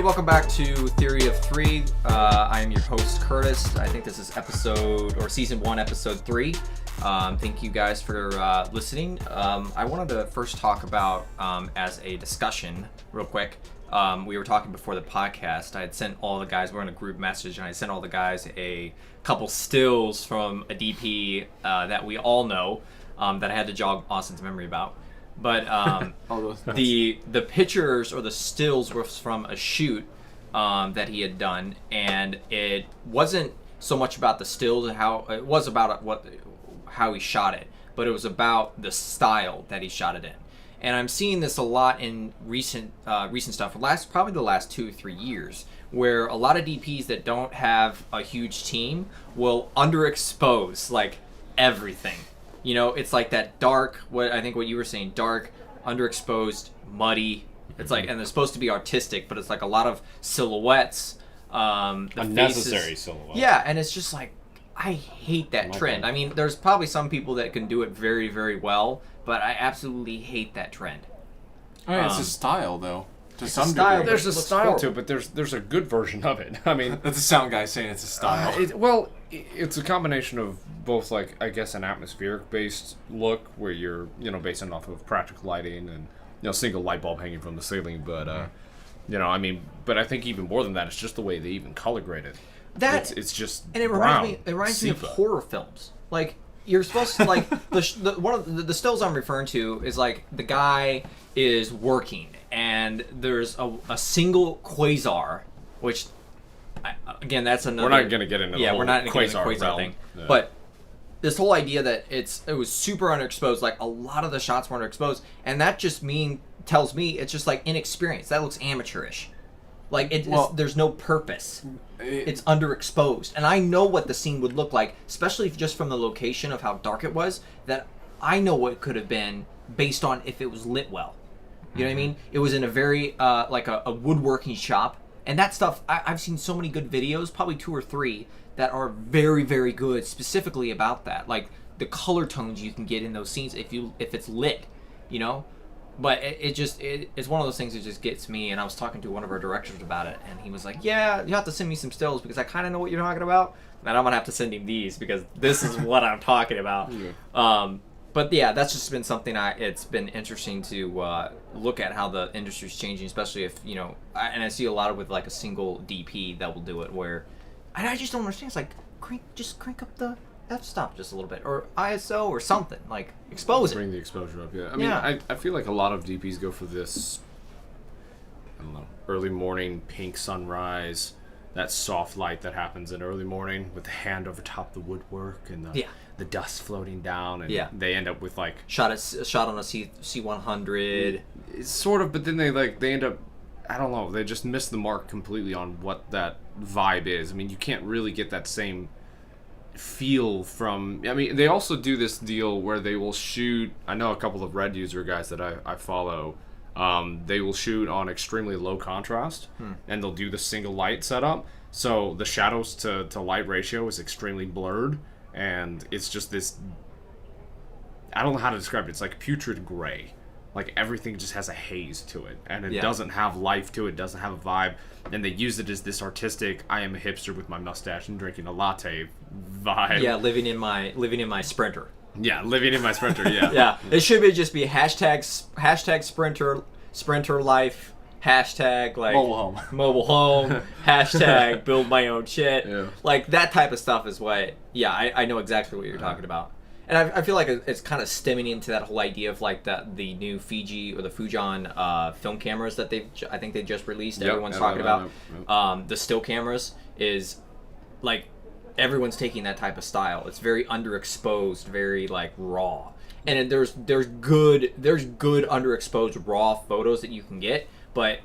welcome back to Theory of Three. I am your host, Curtis. I think this is season 1, episode 3. Thank you guys for listening. I wanted to first talk about, as a discussion, real quick. We were talking before the podcast. I had sent all the guys, we're in a group message, and I sent all the guys a couple stills from a DP that we all know, that I had to jog Austin's memory about. But the pictures or the stills were from a shoot that he had done, and it wasn't so much about the stills and how it was about how he shot it, but it was about the style that he shot it in. And I'm seeing this a lot in recent stuff, probably the last 2 or 3 years, where a lot of DPs that don't have a huge team will underexpose like everything. You know, it's like that dark, what you were saying, dark, underexposed, muddy. It's like, and they're supposed to be artistic, but it's like a lot of silhouettes. Unnecessary silhouettes. Yeah, and it's just like, I hate that trend. I mean, there's probably some people that can do it very, very well, but I absolutely hate that trend. I mean, it's a style, though. To some style, degree. There's a style to it, but there's a good version of it. I mean, that's a sound guy saying it's a style. It's a combination of both, like, I guess, an atmospheric-based look where you're, basing off of practical lighting and, single light bulb hanging from the ceiling. But, but I think even more than that, it's just the way they even color grade it. It's just and it reminds me of horror films. Like, you're supposed to, like, one of the stills I'm referring to is like the guy is working and there's a single quasar, which again, that's another. We're not gonna get into the whole quasar thing, yeah. But this whole idea that it was super underexposed, like a lot of the shots were underexposed, and that just tells me it's just like inexperienced. That looks amateurish. Like there's no purpose. It's underexposed, and I know what the scene would look like, especially just from the location of how dark it was. That I know what it could have been based on if it was lit well. You know what I mean? It was in a very like a woodworking shop, and that stuff. I've seen so many good videos, probably 2 or 3, that are very, very good, specifically about that. Like the color tones you can get in those scenes if it's lit, But it's one of those things that just gets me, and I was talking to one of our directors about it, and he was like, yeah, you have to send me some stills because I kind of know what you're talking about, and I'm going to have to send him these because this is what I'm talking about. Yeah. But yeah, that's just been something it's been interesting to look at how the industry's changing, especially if, and I see a lot of with like a single DP that will do it where, and I just don't understand, it's like, crank up the f-stop just a little bit, or ISO or something, like expose Bring it. the exposure up, yeah. I mean, I feel like a lot of DPs go for this, I don't know, early morning pink sunrise, that soft light that happens in early morning with the hand over top the woodwork and the dust floating down, and they end up with like shot on a C100. Sort of, but then they end up, I don't know, they just miss the mark completely on what that vibe is. I mean, you can't really get that same feel from. I mean, they also do this deal where they will shoot. I know a couple of Red user guys that I follow. They will shoot on extremely low contrast, and they'll do the single light setup. So the shadows to light ratio is extremely blurred, and it's just this. I don't know how to describe it. It's like putrid gray. Like everything just has a haze to it, and it doesn't have life to it. Doesn't have a vibe. And they use it as this artistic, I am a hipster with my mustache and drinking a latte vibe. Yeah, living in my Sprinter. Yeah, living in my Sprinter, yeah. Yeah, it should just be hashtag Sprinter life, hashtag like mobile home, hashtag build my own shit. Yeah. Like that type of stuff is what, I know exactly what you're talking about. And I feel like it's kind of stemming into that whole idea of like the new Fiji or the Fujian film cameras that I think they just released. Everyone's talking about. The still cameras is like everyone's taking that type of style. It's very underexposed, very like raw. And there's good underexposed raw photos that you can get, but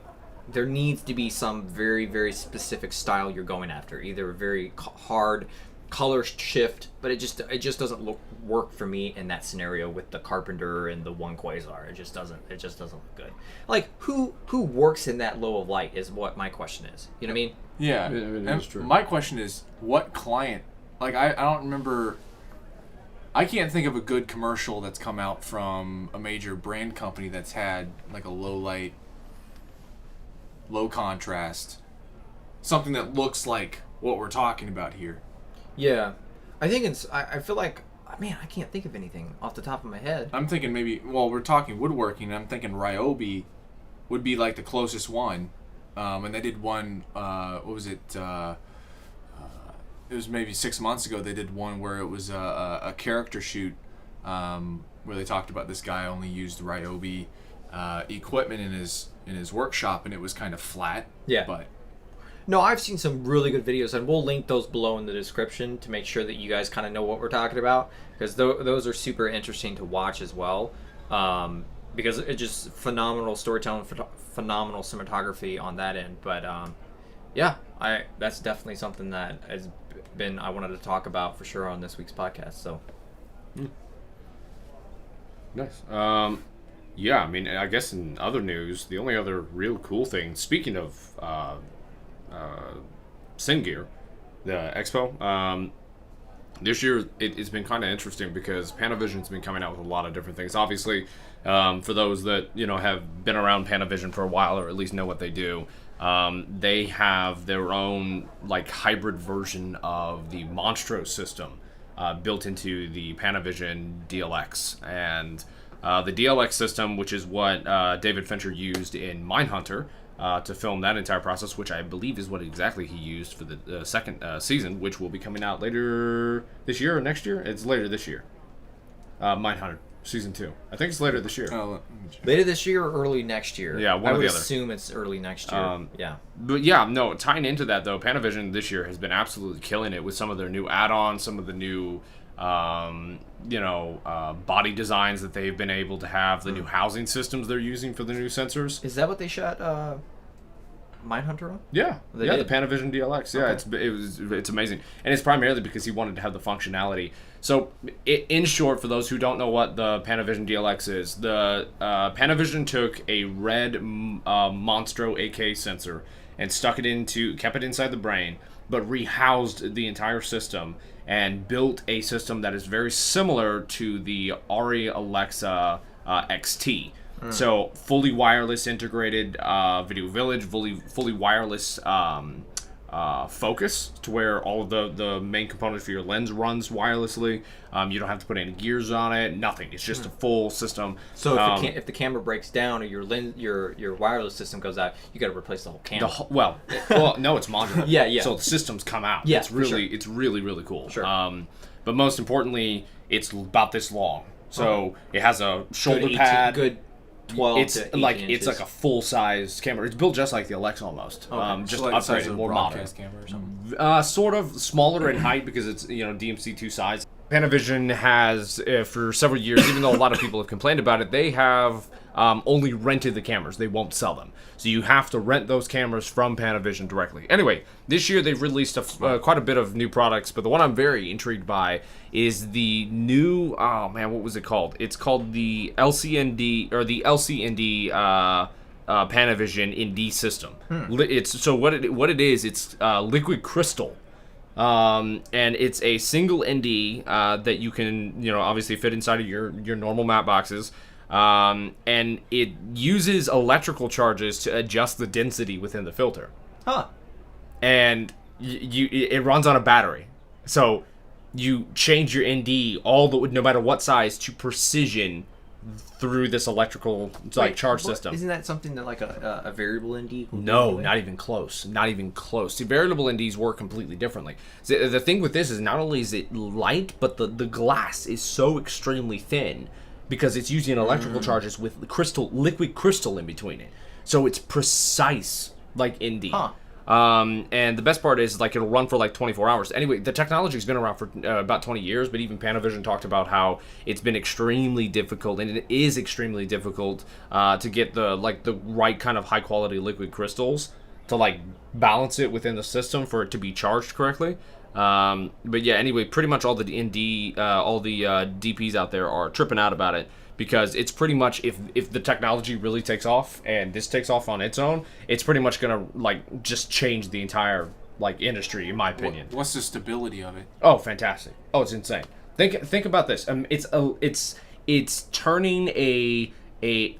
there needs to be some very, very specific style you're going after. Either a very hard color shift, but it just doesn't work for me in that scenario with the Carpenter and the one quasar. It just doesn't look good. Like who works in that low of light is what my question is. You know what I mean? Yeah. That's true. My question is, what client? Like I don't remember. I can't think of a good commercial that's come out from a major brand company that's had like a low light low contrast, something that looks like what we're talking about here. Yeah, I think it's. I feel like, man, I can't think of anything off the top of my head. I'm thinking maybe. Well, we're talking woodworking. I'm thinking Ryobi would be like the closest one, and they did one. What was it? It was maybe 6 months ago. They did one where it was a character shoot, where they talked about this guy only used Ryobi equipment in his workshop, and it was kind of flat. Yeah. But No, I've seen some really good videos, and we'll link those below in the description to make sure that you guys kind of know what we're talking about, because those are super interesting to watch as well, because it's just phenomenal storytelling, phenomenal cinematography on that end. But yeah, that's definitely something that has been I wanted to talk about for sure on this week's podcast. So Nice. Yeah, I mean, I guess in other news, the only other real cool thing, speaking of CineGear, the expo, this year it's been kind of interesting because Panavision's been coming out with a lot of different things. Obviously, for those that have been around Panavision for a while or at least know what they do, they have their own like hybrid version of the Monstro system built into the Panavision DLX, and the DLX system, which is what David Fincher used in Mindhunter to film that entire process, which I believe is what exactly he used for the second season, which will be coming out later this year or next year. It's later this year. Mindhunter season 2. I think it's later this year. later this year or early next year. Yeah, one I or would the other. assume it's early next year. Yeah. But yeah, no, tying into that though, Panavision this year has been absolutely killing it with some of their new add-ons, some of the new body designs that they've been able to have, the new housing systems they're using for the new sensors. Is that what they shot Mindhunter on? Yeah, They the did? Panavision DLX. Yeah, Okay. it's amazing, and it's primarily because he wanted to have the functionality. So, in short, for those who don't know what the Panavision DLX is, the Panavision took a red Monstro AK sensor and kept it inside the brain, but rehoused the entire system and built a system that is very similar to the Ari Alexa XT. So fully wireless integrated video village, fully wireless focus, to where all of the main components for your lens runs wirelessly. You don't have to put any gears on it, nothing. It's just a full system. So if the camera breaks down or your wireless system goes out, you got to replace the whole camera. Well, no, it's modular. Yeah. So the systems come out. Yeah, it's for really, sure. it's really, really cool. Sure. But most importantly, it's about this long. So it has a shoulder Good pad. Good 12 It's to 18 like inches. it's like a full size camera. It's built just like the Alexa almost. Just So like the size upgraded, of a more modern. broadcast camera or something. Sort of smaller in height because it's DMC2 size. Panavision has for several years, even though a lot of people have complained about it, they have only rented the cameras. They won't sell them, so you have to rent those cameras from Panavision directly. Anyway, this year they've released quite a bit of new products, but the one I'm very intrigued by is the new. Oh man, what was it called? It's called the LCND or the LCND. Panavision ND system. It's so what it is. It's liquid crystal, and it's a single ND that you can obviously fit inside of your normal matte boxes, and it uses electrical charges to adjust the density within the filter. Huh. And it runs on a battery, so you change your ND no matter what size to precision through this electrical charge system. Isn't that something that like a variable ND? No, not even close. Not even close. See, variable NDs work completely differently. So the thing with this is not only is it light, but the glass is so extremely thin because it's using electrical charges with liquid crystal in between it. So it's precise like ND. Huh. And the best part is it'll run for 24 hours. Anyway, the technology's been around for about 20 years, but even Panavision talked about how it's been extremely difficult, and it is extremely difficult to get the right kind of high quality liquid crystals to balance it within the system for it to be charged correctly. But yeah, anyway, pretty much all the DPs out there are tripping out about it. Because it's pretty much if the technology really takes off and this takes off on its own, it's pretty much gonna just change the entire industry, in my opinion. What's the stability of it? Oh, fantastic! Oh, it's insane. Think about this. It's turning a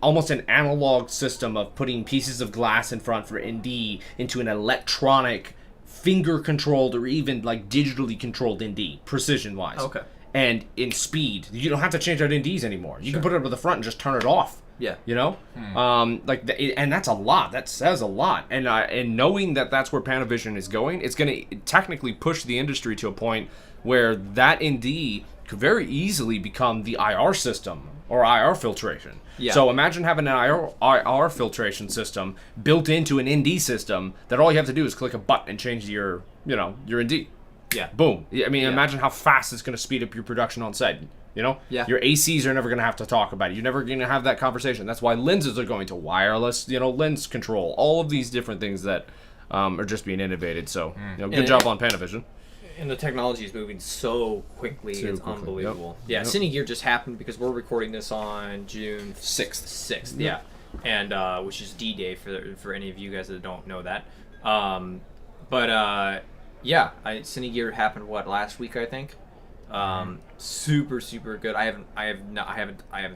almost an analog system of putting pieces of glass in front for ND into an electronic, finger controlled or even like digitally controlled ND, precision wise. Okay. And in speed, you don't have to change out NDs anymore. You can put it up to the front and just turn it off. Yeah. You know, and that's a lot. That says a lot. And knowing that that's where Panavision is going, it's going to technically push the industry to a point where that ND could very easily become the IR system or IR filtration. Yeah. So imagine having an IR filtration system built into an ND system that all you have to do is click a button and change your ND. Yeah. Boom. I mean, imagine how fast it's going to speed up your production on set. You know? Yeah. Your ACs are never going to have to talk about it. You're never going to have that conversation. That's why lenses are going to wireless, lens control. All of these different things that are just being innovated. So, good job on Panavision. And the technology is moving so quickly, it's unbelievable. Yep. Yeah, CineGear just happened because we're recording this on June 6th. Yeah. And which is D-Day for any of you guys that don't know that. CineGear happened last week, I think. Super good. I haven't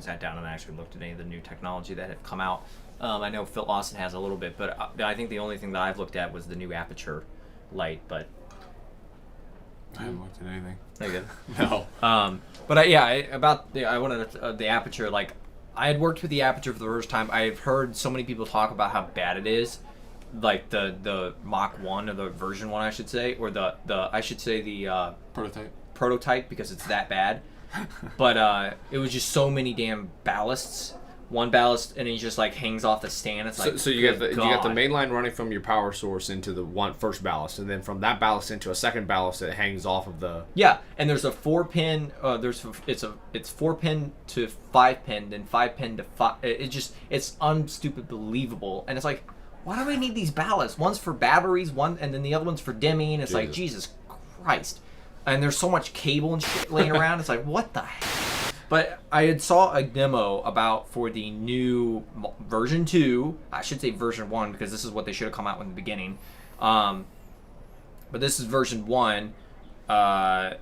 sat down and actually looked at any of the new technology that have come out. I know Phil Austin has a little bit, but I think the only thing that I've looked at was the new aperture light, but I haven't looked at anything. Okay. No. I wanted the aperture. Like, I had worked with the aperture for the first time. I've heard so many people talk about how bad it is, like the Mach 1 or the version 1, I should say, or the prototype because it's that bad. But it was just so many damn ballasts. One ballast and he just like hangs off the stand. It's like so you get the main line running from your power source into the first ballast, and then from that ballast into a second ballast that hangs off of the and there's a 4-pin. It's 4-pin to 5-pin, then 5-pin to 5. It's unstupid believable, and it's like, why do I need these ballasts? One's for batteries, and then the other one's for dimming. It's like, Jesus Christ. And there's so much cable and shit laying around. It's like, what the heck? But I had saw a demo for the new version 2. I should say version 1 because this is what they should have come out with in the beginning. But this is version 1 for the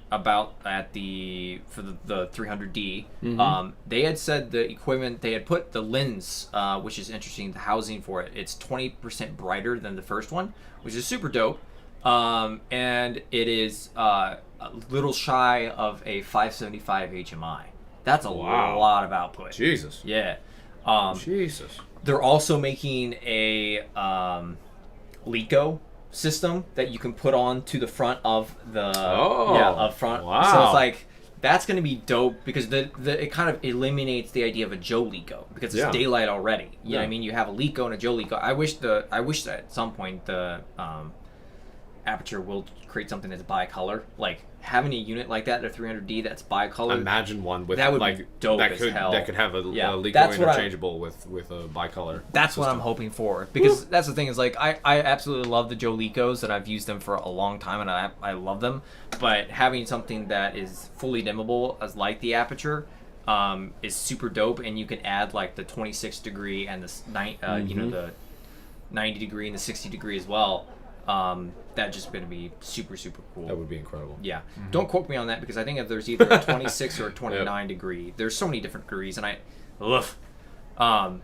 300D. Mm-hmm. They had said the equipment, they had put the lens, which is interesting, the housing for it. It's 20% brighter than the first one, which is super dope. And it is a little shy of a 575 HMI. That's a lot of output. Jesus. Yeah. Jesus. They're also making a Leica system that you can put on to the front of the up front. Wow. So it's like, that's going to be dope because it kind of eliminates the idea of a Joe Leica because it's daylight already. You know what I mean? You have a Leica and a Joe Leica. I wish that at some point the aperture will create something that's bicolor, like having a unit like that, a 300D that's bicolor. Imagine one with that would like be dope that as could hell. that could have a Leica that's interchangeable with a bicolor. That's system. what I'm hoping for because that's the thing is like I absolutely love the Joe Leicos and I've used them for a long time and I love them, but having something that is fully dimmable as like the aperture is super dope, and you can add like the 26 degree and the the 90 degree and the 60 degree as well. That's just going to be super cool. That would be incredible. Yeah. Mm-hmm. Don't quote me on that because I think if there's either a 26 or a 29 degree. There's so many different degrees, and trying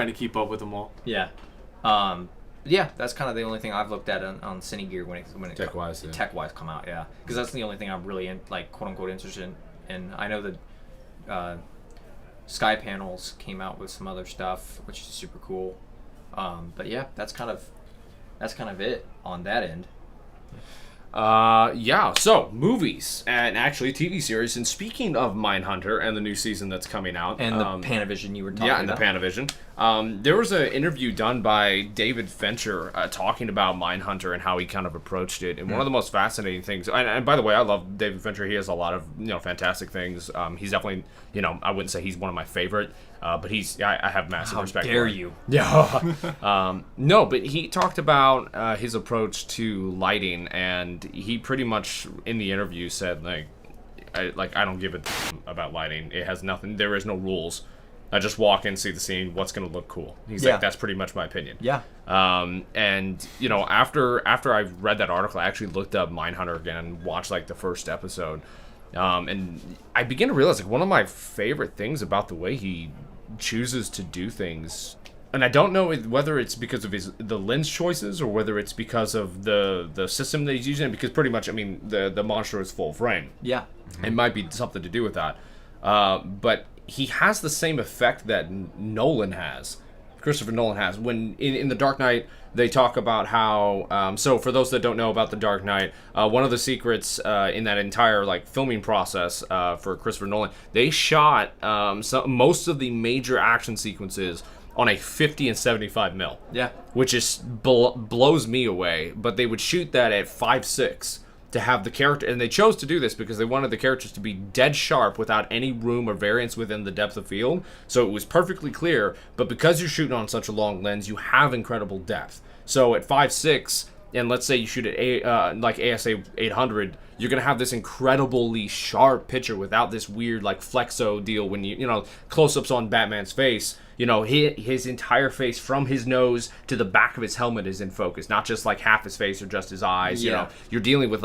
to keep up with them all. Yeah. That's kind of the only thing I've looked at on CineGear when it tech-wise come out. Yeah, because that's the only thing I'm really quote unquote interested in. And I know that Sky Panels came out with some other stuff, which is super cool. But yeah, that's kind of it on that end. So movies and actually TV series. And speaking of Mindhunter and the new season that's coming out, and the Panavision you were talking about. Yeah, and the Panavision. There was an interview done by David Fincher talking about Mindhunter and how he kind of approached it. And one of the most fascinating things, and by the way, I love David Fincher. He has a lot of fantastic things. He's definitely I wouldn't say he's one of my favorite. But I have massive respect for him. How dare you? Yeah. No, but he talked about his approach to lighting, and he pretty much in the interview said I don't give a damn about lighting. It has nothing. There is no rules. I just walk in, see the scene. What's gonna look cool? He's like, that's pretty much my opinion. Yeah. And after I read that article, I actually looked up Mindhunter again and watched the first episode. And I begin to realize one of my favorite things about the way he chooses to do things. And I don't know whether it's because of the lens choices or whether it's because of the system that he's using. Because pretty much, I mean, the monster is full frame. Yeah. It might be something to do with that. But he has the same effect that Christopher Nolan has. When in The Dark Knight, they talk about how... so for those that don't know about The Dark Knight, one of the secrets in that entire filming process for Christopher Nolan, they shot most of the major action sequences on a 50 and 75 mil. Yeah. Which is blows me away. But they would shoot that at 5.6 to have the character, and they chose to do this because they wanted the characters to be dead sharp without any room or variance within the depth of field. So it was perfectly clear, but because you're shooting on such a long lens, you have incredible depth. So at 5.6, and let's say you shoot at ASA 800, you're gonna have this incredibly sharp picture without this weird flexo deal when you close-ups on Batman's face. His entire face from his nose to the back of his helmet is in focus, not just half his face or just his eyes. Yeah. You're dealing with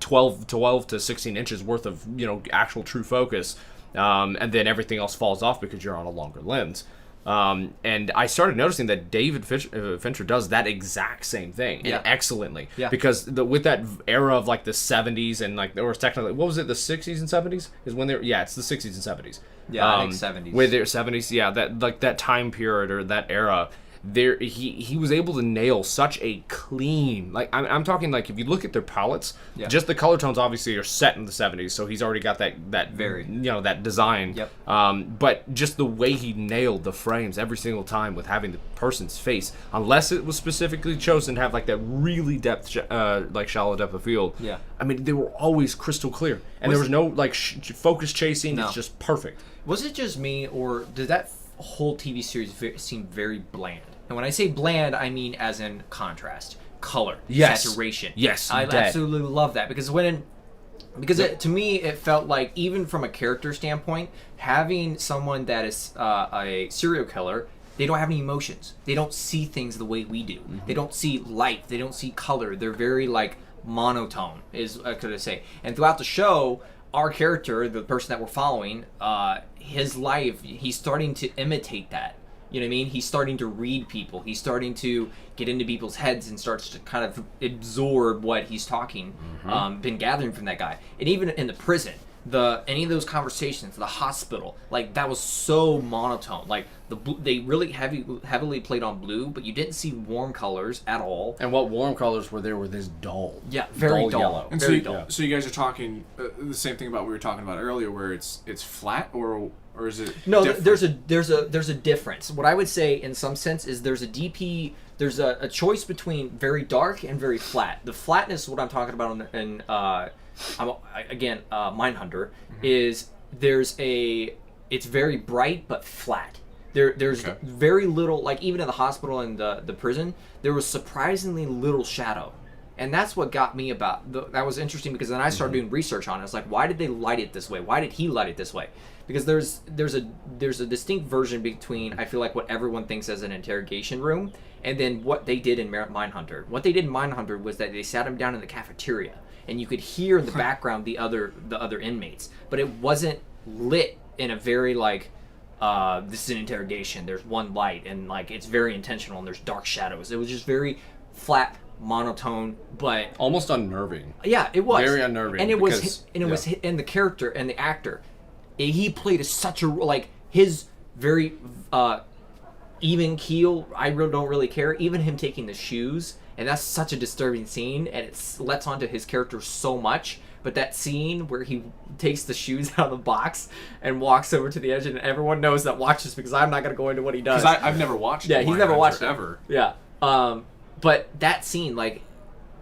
12 to 16 inches worth of actual true focus, and then everything else falls off because you're on a longer lens. And I started noticing that David Fincher does that exact same thing, and excellently. Yeah. Because with that era of the 70s and or technically, what was it, the 60s and 70s is when it's the 60s and 70s. Yeah, I think 70s. With their 70s, yeah, that time period or that era. There, he was able to nail such a clean, I'm talking if you look at their palettes, just the color tones obviously are set in the 70s, so he's already got that very that design. Yep. But just the way he nailed the frames every single time with having the person's face, unless it was specifically chosen to have that really depth, shallow depth of field. Yeah. I mean, they were always crystal clear, and there was no focus chasing. No. It's just perfect. Was it just me, or did that whole TV series seem very bland? And when I say bland, I mean as in contrast, color, saturation. Yes, I absolutely love that because to me it felt like, even from a character standpoint, having someone that is a serial killer, they don't have any emotions. They don't see things the way we do. Mm-hmm. They don't see light. They don't see color. They're very monotone, is what I could say. And throughout the show, our character, the person that we're following, his life, he's starting to imitate that. You know what I mean? He's starting to read people. He's starting to get into people's heads and starts to kind of absorb what he's talking, been gathering from that guy. And even in the prison, any of those conversations, the hospital, that was so monotone. They really heavily played on blue, but you didn't see warm colors at all. And what warm colors were this dull. Yeah, very dull. Yellow. And very dull. So you guys are talking the same thing about what we were talking about earlier, where it's flat, or is it? No, different? there's a difference. What I would say, in some sense, is there's a DP. There's a choice between very dark and very flat. The flatness is what I'm talking about in Mindhunter, is it's very bright but flat. There's very little, even in the hospital and the prison, there was surprisingly little shadow. And that's what got me that was interesting, because then I started doing research on it. It's why did they light it this way? Why did he light it this way? Because there's a distinct version between, I feel what everyone thinks as an interrogation room, and then what they did in Mindhunter. What they did in Mindhunter was that they sat him down in the cafeteria, and you could hear in the background the other inmates, but it wasn't lit in a very this is an interrogation. There's one light, and it's very intentional, and there's dark shadows. It was just very flat, monotone, but almost unnerving. Yeah, it was very unnerving, and it was the character and the actor. He played such a his very even keel. I don't really care. Even him taking the shoes, and that's such a disturbing scene, and it lets onto his character so much. But that scene where he takes the shoes out of the box and walks over to the edge, and everyone knows that watches, because I'm not going to go into what he does. Because I've never watched. Yeah, he's never watched it ever. Yeah. But that scene,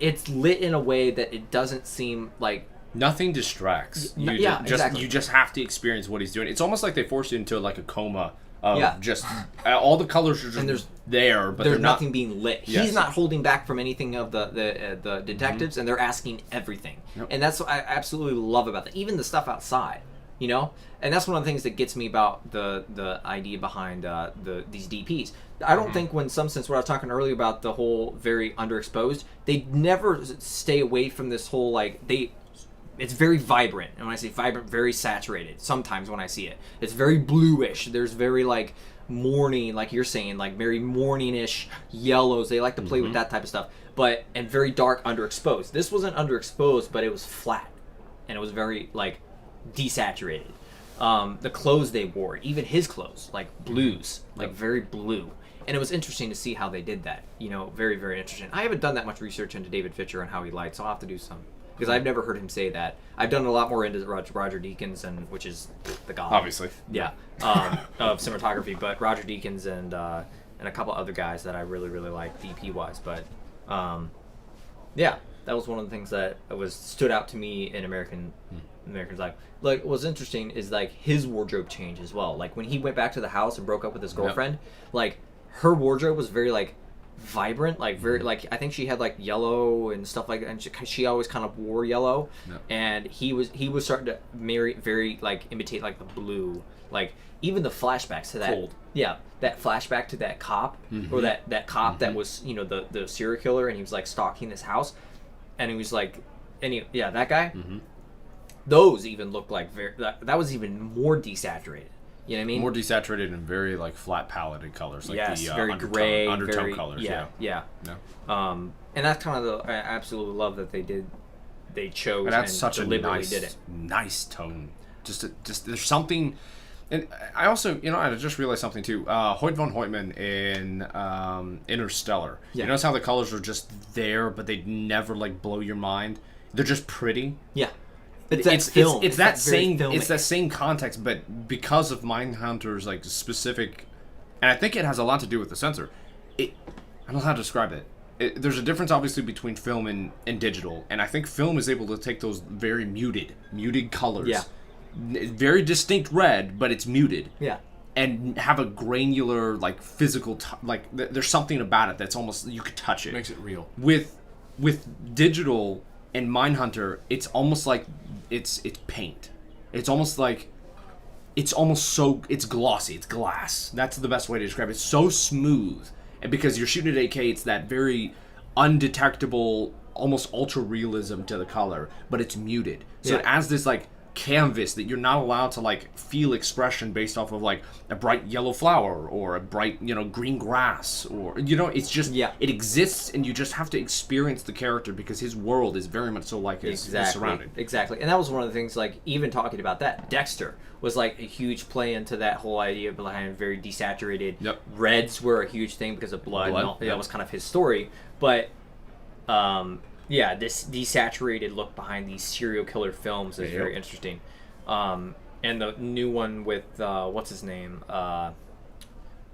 it's lit in a way that it doesn't seem like... Nothing distracts. Exactly. You just have to experience what he's doing. It's almost like they force you into a coma of just... all the colors are just there, but there's they're not... nothing being lit. Yes. He's not holding back from anything of the detectives, and they're asking everything. Yep. And that's what I absolutely love about that. Even the stuff outside, And that's one of the things that gets me about the idea behind these DPs. I don't think, in some sense, what I was talking earlier about the whole very underexposed, they never stay away from this whole, they it's very vibrant. And when I say vibrant, very saturated. Sometimes when I see it, it's very bluish. There's very like morning, like you're saying, like very morningish yellows. They like to play with that type of stuff. And very dark underexposed. This wasn't underexposed, but it was flat, and it was very like desaturated. The clothes they wore, even his clothes, like blues, like very blue. And it was interesting to see how they did that. You know, very, very interesting. I haven't done that much research into David Fincher and how he lights, so I'll have to do some. Because I've never heard him say that. I've done a lot more into Roger Deakins, which is the god. Obviously. Yeah. Of cinematography. But Roger Deakins and a couple other guys that I really, really like DP-wise. But, yeah, that was one of the things that stood out to me in Americans' life. Like, what's interesting is, like, his wardrobe change as well. Like, when he went back to the house and broke up with his girlfriend, like, her wardrobe was very, like, vibrant, like, very, like, I think she had, like, yellow and stuff like that, and she always kind of wore yellow, and he was starting to very, like, imitate, like, the blue, like, even the flashbacks to that. Cold. Yeah, that flashback to that cop, or that cop that was, you know, the serial killer, and he was, like, stalking this house, and he was, like, that guy, those even looked like that was even more desaturated. You know what I mean? More desaturated and very like flat paleted colors, like yes, the very gray, undertone very, colors. Yeah. And that's kind of I absolutely love that they chose and that's and such deliberately did it. Nice tone. Just there's something, and I also I just realized something too. Hoyt von Hoytman in Interstellar. Yeah. You notice how the colors are just there, but they never like blow your mind. They're just pretty. Yeah. It's that same context, but because of Mindhunter's like specific, and I think it has a lot to do with the sensor. I don't know how to describe it. There's a difference obviously between film and digital, and I think film is able to take those very muted colors, very distinct red, but it's muted, and have a granular like physical there's something about it that's almost you could touch it. Makes it real. With digital and Mindhunter, it's almost like it's paint. It's almost like it's glossy. It's glass. That's the best way to describe it. It's so smooth, and because you're shooting at 8K, it's that very undetectable, almost ultra realism to the color, but it's muted. So it adds this like canvas that you're not allowed to like feel expression based off of like a bright yellow flower or a bright green grass, or it's just it exists, and you just have to experience the character because his world is very much so like his surrounding. Exactly. And that was one of the things, like, even talking about that, Dexter was like a huge play into that whole idea behind very desaturated. Reds were a huge thing because of blood. And all, that was kind of his story, but this desaturated look behind these serial killer films is very interesting. And the new one with what's his name?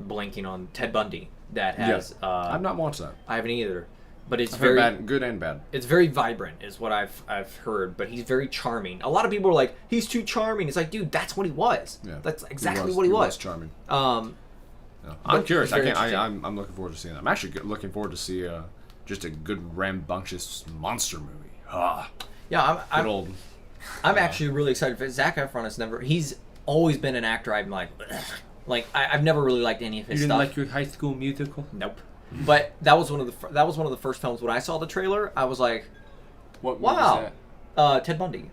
Blanking on Ted Bundy. That has. I've not watched that. I haven't either, but it's I've very heard good and bad. It's very vibrant, is what I've heard. But he's very charming. A lot of people are like, he's too charming. It's like, dude, that's what he was. Yeah. That's exactly what he was. Charming. I'm curious. I'm looking forward to seeing that. I'm actually looking forward to see just a good rambunctious monster movie. Yeah, I'm actually really excited for Zac Efron. He's always been an actor I've I've never really liked any of his stuff. You didn't like your High School Musical? Nope. But that was one of the first films when I saw the trailer. I was like, wow. Was that? Ted Bundy.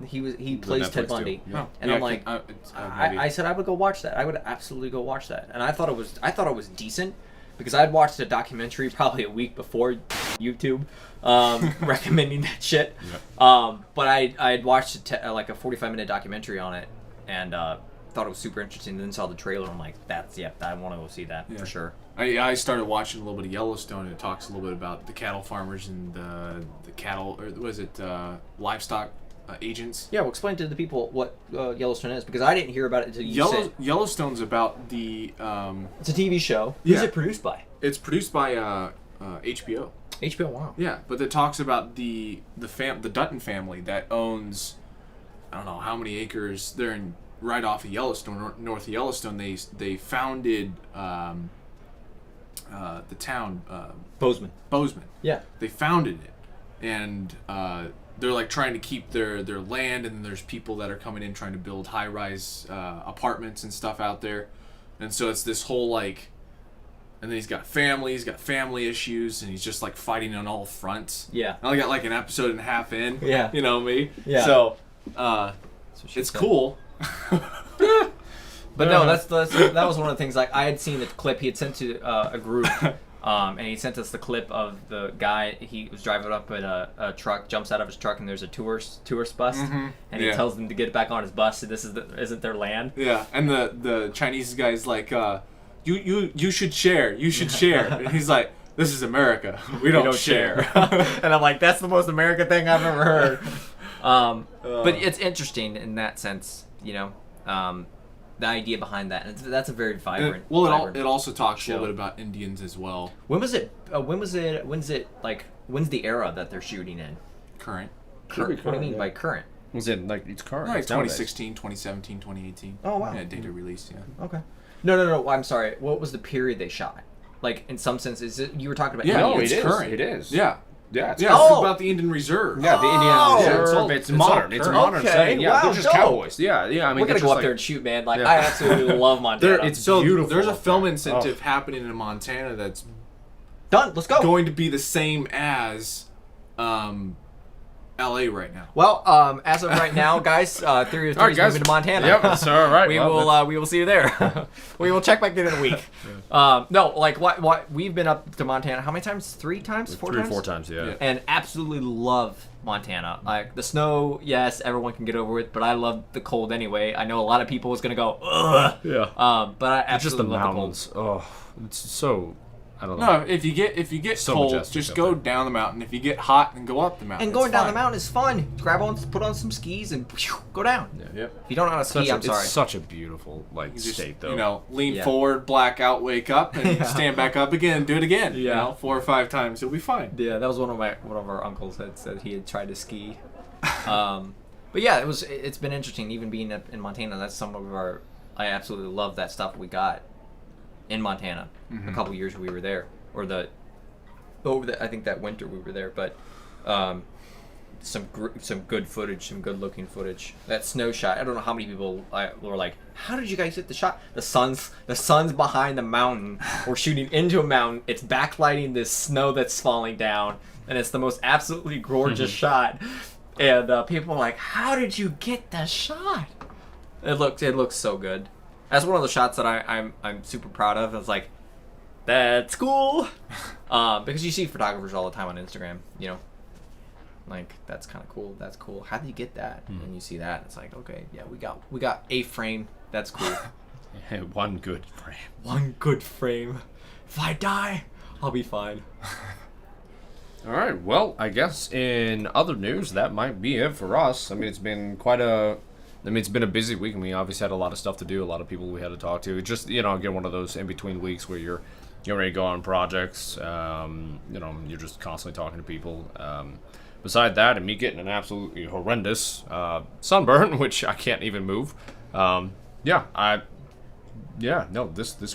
He plays Ted Bundy. Yeah. And I'm like, I said I would go watch that. I would absolutely go watch that. And I thought it was decent, because I'd watched a documentary probably a week before YouTube recommending that shit. Yeah. But I'd watched like a 45-minute documentary on it, and thought it was super interesting. Then saw the trailer. I'm like, I want to go see that for sure. I started watching a little bit of Yellowstone, and it talks a little bit about the cattle farmers and the cattle, or was it livestock agents? Yeah, well, explain to the people what Yellowstone is, because I didn't hear about it until you said. Yellowstone's about the. It's a TV show. Who's it produced by? It's produced by HBO. HBO, wow. Yeah, but it talks about the Dutton family that owns, I don't know how many acres. They're right off of Yellowstone, north of Yellowstone. They founded the town Bozeman. Yeah. They founded it, and they're like trying to keep their land, and then there's people that are coming in trying to build high-rise apartments and stuff out there, and so it's this whole like and then he's got family issues, and he's just like fighting on all fronts. Yeah. I only got like an episode and a half in. Yeah. You know me. Yeah. So, said. it's cool. But no, that was one of the things. Like I had seen the clip he had sent to a group, and he sent us the clip of the guy. He was driving up in a truck, jumps out of his truck, and there's a tourist bus, and he tells them to get back on his bus. So this isn't their land. Yeah, and the Chinese guy's like, you should share. You should share. And he's like, this is America. We don't share. And I'm like, that's the most American thing I've ever heard. But it's interesting in that sense, you know. The idea behind that, and that's a very vibrant. It also talks show. a little bit about Indians as well. When's the era that they're shooting in? Current. What do you mean by current? Was it like it's current? Like It's nowadays. 2016, 2017, 2018. Oh, wow. Yeah, data release. Yeah. Okay. No. I'm sorry. What was the period they shot? Like in some sense, is it you were talking about? Yeah, No, Indians? it is. current. It is. Yeah. Yeah. It's Yeah, Oh! it's about the Indian Reserve. Yeah, the Indian Reserve. it's It's all modern. It's a current. modern Okay, setting. Yeah, wow, they're just dope. cowboys. Yeah. I mean, We're gonna they're go just up like, there and shoot, man. Like Yeah. I absolutely love Montana. It's so beautiful there's a up film there. incentive happening in Montana that's Done. Let's go. going to be the same as LA right now. Well, as of right now, guys, Theory of All right, Three is guys. moving to Montana. Yep, that's all right. we Well, will see you there. We will check back in a week. No, like what we've been up to Montana. How many times? 3 times? 4 3 or times? 4 times. Yeah. Yeah. And absolutely love Montana. Like the snow, yes, everyone can get over it, but I love the cold anyway. I know a lot of people is gonna go, ugh. Yeah. But I It's just the absolutely love mountains. Oh, it's so. I don't know. No, if you get So cold, majestic just up go there. down the mountain. If you get hot, then go up the the mountain. cold. And going down the mountain is fun. Put on some skis and go down. Yep. If you don't know how to ski, I'm sorry. It's such a beautiful You just, state, though. lean Yeah. forward, black out, wake up, and stand back up again, and do it again. You Yeah. know, 4 or 5 times, you'll be fine. Yeah, that was one of our uncles that said he had tried to ski. But yeah, it's been interesting even being up in Montana. That's some of I absolutely love that stuff we got in Montana. A couple years we were there, or I think that winter we were there. But some good footage, some good looking footage. That snow shot. I don't know how many people were like, "How did you guys get the shot?" The sun's behind the mountain. We're shooting into a mountain. It's backlighting this snow that's falling down, and it's the most absolutely gorgeous shot. And people are like, "How did you get the shot?" It looks so good. That's one of the shots that I'm super proud of. It's like, that's cool, because you see photographers all the time on Instagram. You know, like that's kind of cool. That's cool. How did you get that? And you see that, it's like, okay, yeah, we got a frame. That's cool. One good frame. One good frame. If I die, I'll be fine. All right. Well, I guess in other news, that might be it for us. I mean, it's been it's been a busy week, and we obviously had a lot of stuff to do, a lot of people we had to talk to. Just, again, one of those in-between weeks where you're ready to go on projects. You're just constantly talking to people. Beside that, and me getting an absolutely horrendous sunburn, which I can't even move. This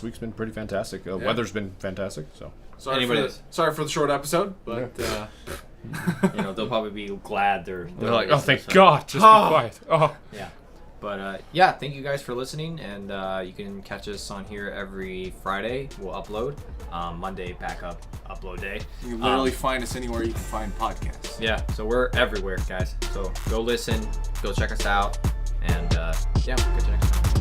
week's been pretty fantastic. Weather's been fantastic, so. Sorry for the short episode, but They'll probably be glad they're They're like, oh, thank God, just be quiet. Oh. Yeah. But thank you guys for listening, and you can catch us on here every Friday. We'll upload. Monday, upload day. you can literally find us anywhere you can find podcasts. Yeah, so we're everywhere, guys. So go listen, go check us out, and go check us out.